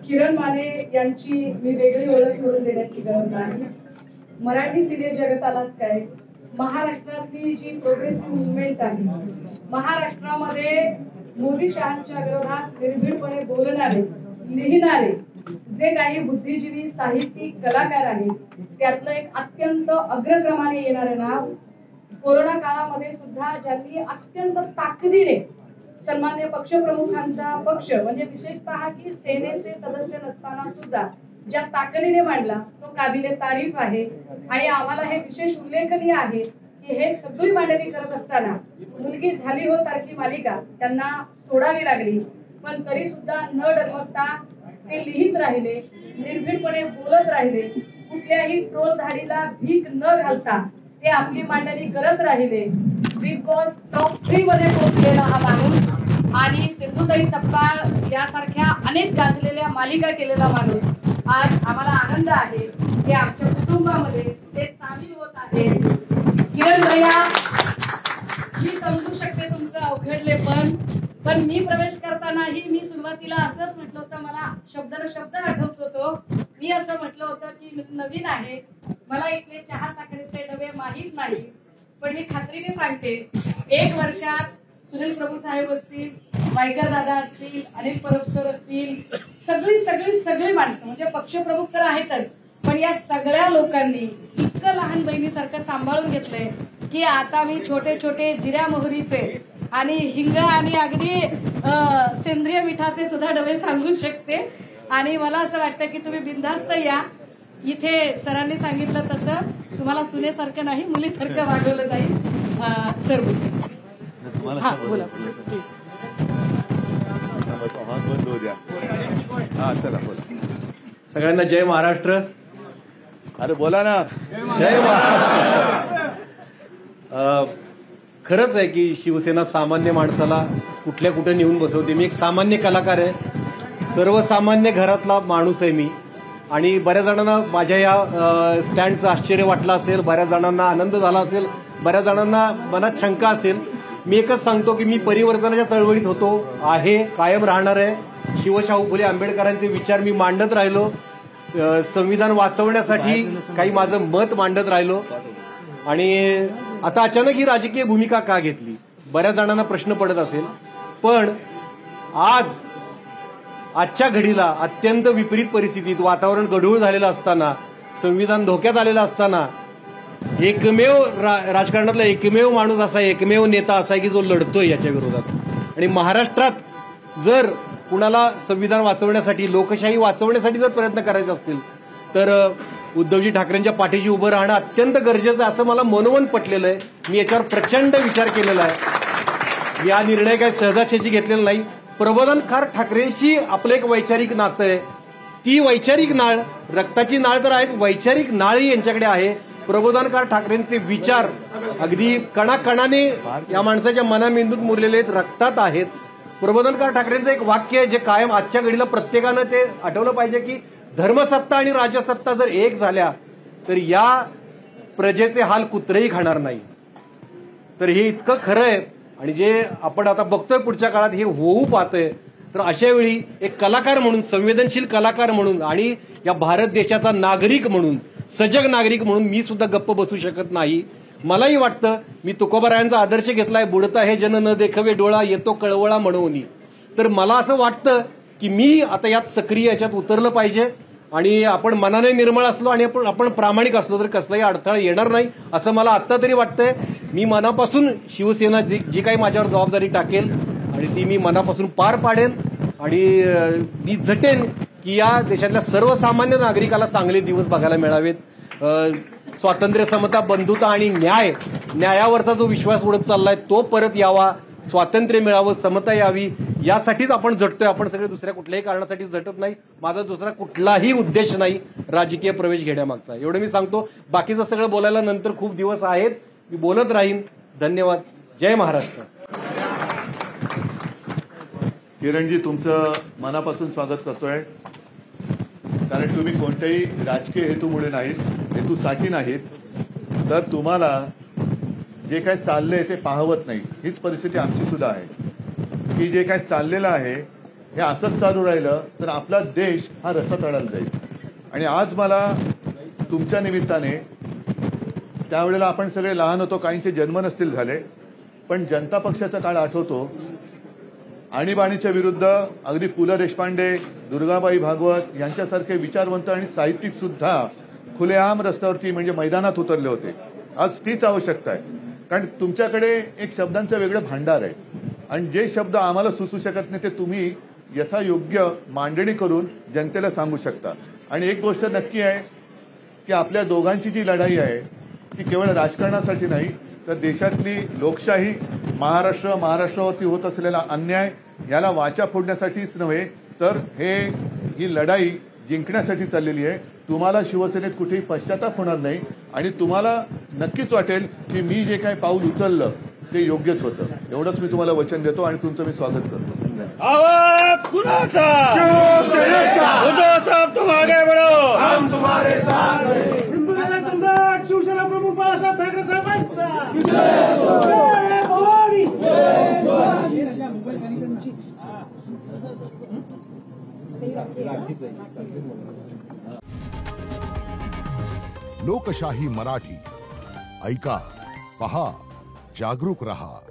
किरण माने यांची मी वेगळी ओळख करून देण्याची गरज नाही. मराठी सिने जगतालाच काय, महाराष्ट्रातली जी प्रोग्रेसिव्ह मुवमेंट आहे, महाराष्ट्रामध्ये मोदी शहांच्या विरोधात निर्भीडपणे बोलणारे, लिहिणारे जे काही बुद्धिजीवी, साहित्यिक, कलाकार आहेत, त्यातलं एक अत्यंत अग्रक्रमाने येणारे नाव, कोरोना काळामध्ये सुद्धा ज्यांनी अत्यंत ताकदीने सन्मान्य पक्षप्रमुखांचा पक्ष म्हणजे विशेषतः की सेनेचे सदस्य नसताना सुद्धा ज्या ताकदीने मांडला तो काबिले तारीफ आहे. आणि आम्हाला हे विशेष उल्लेखनीय आहे की हे सगळी मांडणी करत असताना मुलगी झाली हो सारखी मालिका त्यांना सोडावी लागली, पण तरी सुद्धा न डगमगता ते लिहित राहिले, निर्भीडपणे बोलत राहिले, कुठल्याही ट्रोल धाडीला भीक न घालता ते आपली मांडणी करत राहिले. बिग बॉस टॉप 3 मध्ये पोहोचलेला हा माणूस आणि सिंधुताई सपकाळ यासारख्या अनेक गाजलेल्या मालिका केलेला माणूस आज आम्हाला आनंद आहे की आमच्या कुटुंबामध्ये ते सामील होत आहेत. किरण भैया, मी समजू शकते तुमचं अवघडले पण मी प्रवेश करतानाही मी सुरुवातीला असंच म्हटलं होतं, मला शब्दाला शब्द आठवत होतो. मी असं म्हटलं होतं की मी नवीन आहे, मला इथले चहा साखरेचे डबे माहीत नाही, पण मी खात्रीने सांगते 1 वर्षात सुनील प्रभू साहेब असतील, वायकर दादा असतील, अनिल परब सर असतील, सगळी माणसं म्हणजे पक्षप्रमुख तर आहेतच, पण या सगळ्या लोकांनी इतकं लहान बहिणीसारखं सांभाळून घेतलंय की आता मी छोटे छोटे जिऱ्या मोहरीचे आणि हिंग आणि अगदी सेंद्रिय मिठाचे सुद्धा डबे सांगू शकते. आणि मला असं वाटतं की तुम्ही बिनधास्त या. इथे सरांनी सांगितलं तसं तुम्हाला सुनेसारखं नाही मुलीसारखं वागवलं जाईल. सर हा बोला प्लीज. चला बोला. सगळ्यांना जय महाराष्ट्र. अरे बोला ना. जय महाराष्ट्र. खरंच आहे की शिवसेना सामान्य माणसाला कुठल्या कुठे नेऊन बसवते. मी एक सामान्य कलाकार आहे, सर्वसामान्य घरातला माणूस आहे मी. आणि बऱ्याच जणांना माझ्या या स्टँडचं आश्चर्य वाटलं असेल, बऱ्याच जणांना आनंद झाला असेल, बऱ्याच जणांना मनात शंका असेल. मी एकच सांगतो की मी परिवर्तनाच्या चळवळीत होतो, आहे, कायम राहणार आहे. शिवशाहू फुले आंबेडकरांचे विचार मी मांडत राहिलो, संविधान वाचवण्यासाठी काही माझं मत मांडत राहिलो. आणि आता अचानक ही राजकीय भूमिका का घेतली, बऱ्याच जणांना प्रश्न पडत असेल. पण आजच्या घडीला अत्यंत विपरीत परिस्थितीत वातावरण गढूळ झालेलं असताना, संविधान धोक्यात आलेलं असताना, एकमेव राजकारणातला एकमेव माणूस असा, एकमेव नेता असा आहे की जो लढतोय याच्या विरोधात. आणि महाराष्ट्रात जर कुणाला संविधान वाचवण्यासाठी, लोकशाही वाचवण्यासाठी जर प्रयत्न करायचे असतील तर उद्धवजी ठाकरेंच्या पाठीशी उभं राहणं अत्यंत गरजेचं असं मला मनोमन पटलेलं आहे. मी याच्यावर प्रचंड विचार केलेला आहे. या निर्णय काही सहजासहजी घेतलेला नाही. प्रबोधनकार ठाकरेंशी आपलं एक वैचारिक नातं आहे. ती वैचारिक नाळ, रक्ताची नाळ तर आहेच, वैचारिक नाळही यांच्याकडे आहे. प्रबोधनकार ठाकरेंचे विचार अगदी कणाकणाने या माणसाच्या मनामेंदूत मुरलेले आहेत, रक्तात आहेत. प्रबोधनकार ठाकरेंचं एक वाक्य आहे जे कायम आजच्या घडीला प्रत्येकानं ते आठवलं पाहिजे की धर्मसत्ता आणि राजसत्ता जर एक झाल्या तर या प्रजेचे हाल कुत्रेही खाणार नाही. तर हे इतकं खरं आहे. आणि जे आपण आता बघतोय पुढच्या काळात हे होऊ पाहतंय. तर अशा वेळी एक कलाकार म्हणून, संवेदनशील कलाकार म्हणून आणि या भारत देशाचा नागरिक म्हणून, सजग नागरिक म्हणून मी सुद्धा गप्प बसू शकत नाही. मलाही वाटतं, मी तुकोबारायांचा आदर्श घेतलाय, बुडता हे जन न देखवे डोळा, येतो कळवळा म्हणून. तर मला असं वाटतं की मी आता यात सक्रिय याच्यात उतरलं पाहिजे. आणि आपण मनाने निर्मळ असलो आणि आपण प्रामाणिक असलो तर कसलाही अडथळा येणार नाही असं मला आत्ता तरी वाटतंय. मी मनापासून शिवसेना जी काही माझ्यावर जबाबदारी टाकेल आणि ती मी मनापासून पार पाडेन. आणि मी झटेन की या देशातल्या सर्वसामान्य नागरिकाला चांगले दिवस बघायला मिळावेत. स्वातंत्र्य, समता, बंधुता आणि न्यायावरचा जो विश्वास उडत चाललाय तो परत यावा, स्वातंत्र्य मिळावं, समता यावी, यासाठीच आपण झटतोय. आपण सगळे दुसऱ्या कुठल्याही कारणासाठी झटत नाही. माझा दुसरा कुठलाही उद्देश नाही राजकीय प्रवेश घेण्यामागचा. एवढं मी सांगतो. बाकीचं सगळं बोलायला नंतर खूप दिवस आहेत, मी बोलत राहीन. धन्यवाद. जय महाराष्ट्र. किरणजी, तुमचं मनापासून स्वागत करतोय. कारण तुम्ही कोणत्याही राजकीय हेतूमुळे नाहीत, हेतूसाठी नाहीत. तर तुम्हाला जे काय चाललंय ते पाहवत नाही. हीच परिस्थिती आमची सुद्धा आहे की जे काय चाललेलं आहे हे असंच चालू राहिलं तर आपला देश हा रसातळाला जाईल. आणि आज मला तुमच्या निमित्ताने, त्यावेळेला आपण सगळे लहान होतो, काहींचे जन्म नसतील झाले, पण जनता पक्षाचा काळ आठवतो. आणीबाणीच्या विरुद्ध अगदी पु ल देशपांडे, दुर्गाबाई भागवत यांच्यासारखे विचारवंत आणि साहित्यिक सुद्धा खुलेआम रस्त्यावरती म्हणजे मैदानात उतरले होते. आज तीच आवश्यकता आहे, कारण तुमच्याकडे एक शब्दांचं वेगळं भांडार आहे आणि जे शब्द आम्हाला सुचू शकत नाही ते तुम्ही यथायोग्य मांडणी करून जनतेला सांगू शकता. आणि एक गोष्ट नक्की आहे की आपल्या दोघांची जी लढाई आहे ती केवळ राजकारणासाठी नाही, तर देशातली लोकशाही, महाराष्ट्रावरती होत असलेला अन्याय याला वाचा फोडण्यासाठीच नव्हे, तर ही लढाई जिंकण्यासाठी चाललेली आहे. तुम्हाला शिवसेनेत कुठेही पश्चाताप होणार नाही आणि तुम्हाला नक्कीच वाटेल की मी जे काही पाऊल उचललं ते योग्यच होतं. एवढंच मी तुम्हाला वचन देतो आणि तुमचं मी स्वागत करतो. आवाज कुणाचा? शिवसेनेचा. उद्धव साहेब तुम आगे बढ़ो, हम तुम्हारे साथ हैं. हिंदुत्व सम्राट शिवसेना प्रमुख बाळासाहेब ठाकरे साहेबांचा जय भवानी. लोकशाही मराठी ऐका, पहा, जागरूक रहा.